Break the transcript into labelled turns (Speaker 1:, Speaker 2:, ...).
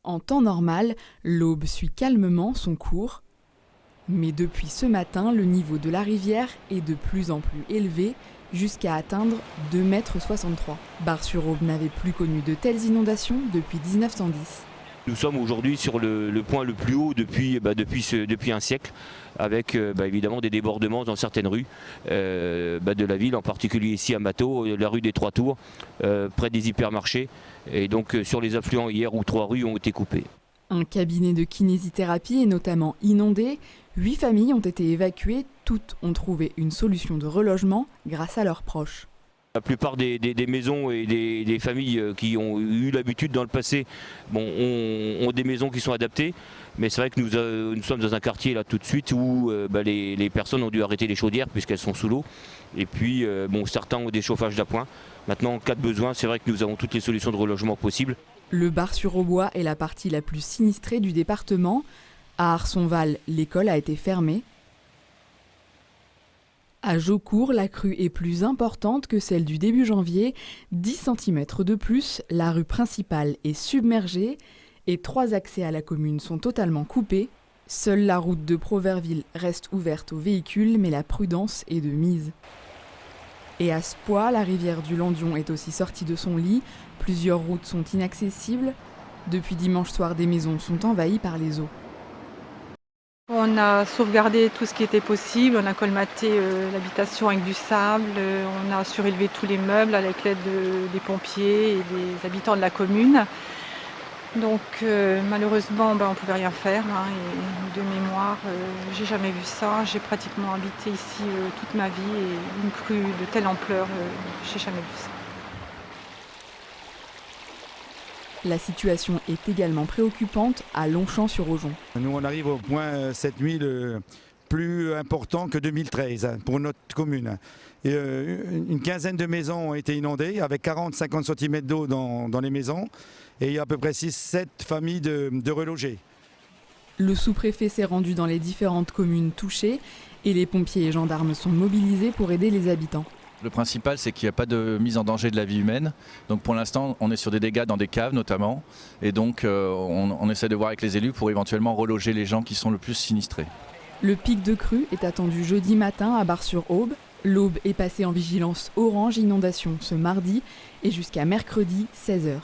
Speaker 1: En temps normal, l'Aube suit calmement son cours. Mais depuis ce matin, le niveau de la rivière est de plus en plus élevé, jusqu'à atteindre 2,63 m. Bar-sur-Aube n'avait plus connu de telles inondations depuis 1910.
Speaker 2: Nous sommes aujourd'hui sur le point le plus haut depuis un siècle, avec évidemment des débordements dans certaines rues de la ville, en particulier ici à Mathaux, la rue des Trois Tours, près des hypermarchés. Et donc sur les affluents hier où 3 rues ont été coupées.
Speaker 1: Un cabinet de kinésithérapie est notamment inondé. 8 familles ont été évacuées. Toutes ont trouvé une solution de relogement grâce à leurs proches.
Speaker 2: La plupart des maisons et des familles qui ont eu l'habitude dans le passé ont des maisons qui sont adaptées. Mais c'est vrai que nous sommes dans un quartier là tout de suite où les personnes ont dû arrêter les chaudières puisqu'elles sont sous l'eau. Et puis certains ont des chauffages d'appoint. Maintenant en cas de besoin, c'est vrai que nous avons toutes les solutions de relogement possibles.
Speaker 1: Le Bar-sur-Aubois est la partie la plus sinistrée du département. À Arsonval, l'école a été fermée. À Jaucourt, la crue est plus importante que celle du début janvier. 10 cm de plus, la rue principale est submergée et 3 accès à la commune sont totalement coupés. Seule la route de Proverville reste ouverte aux véhicules, mais la prudence est de mise. Et à Spoix, la rivière du Landion est aussi sortie de son lit. Plusieurs routes sont inaccessibles. Depuis dimanche soir, des maisons sont envahies par les eaux.
Speaker 3: On a sauvegardé tout ce qui était possible, on a colmaté l'habitation avec du sable, on a surélevé tous les meubles avec l'aide des pompiers et des habitants de la commune. Donc malheureusement on ne pouvait rien faire et de mémoire j'ai jamais vu ça. J'ai pratiquement habité ici toute ma vie et une crue de telle ampleur, j'ai jamais vu ça.
Speaker 1: La situation est également préoccupante à Longchamp-sur-Aujon.
Speaker 4: Nous, on arrive au point cette nuit le plus important que 2013 pour notre commune. Et, une quinzaine de maisons ont été inondées avec 40-50 cm d'eau dans les maisons. Et il y a à peu près 6-7 familles de relogés.
Speaker 1: Le sous-préfet s'est rendu dans les différentes communes touchées et les pompiers et gendarmes sont mobilisés pour aider les habitants.
Speaker 5: Le principal, c'est qu'il n'y a pas de mise en danger de la vie humaine. Donc pour l'instant, on est sur des dégâts dans des caves notamment. Et donc on essaie de voir avec les élus pour éventuellement reloger les gens qui sont le plus sinistrés.
Speaker 1: Le pic de crue est attendu jeudi matin à Bar-sur-Aube. L'Aube est passée en vigilance orange inondation ce mardi et jusqu'à mercredi 16 h.